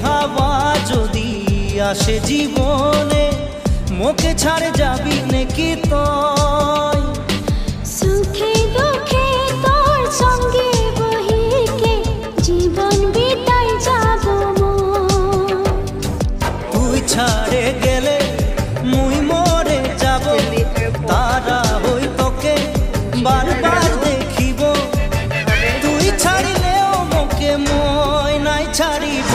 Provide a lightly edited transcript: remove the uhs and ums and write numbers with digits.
হাওয়া যদি আসে জীবনে মোকে ছাড়ে যাবি নাকি তুই সুখে দুঃখে তোর সঙ্গে বহিকে জীবন বিতাই যাব তুই ছাড়ে গেলে মুই মরে যাব তারা হই তোকে বারবার দেখিব তুই ছাড়িলেও মোকে মই নাই ছাড়িব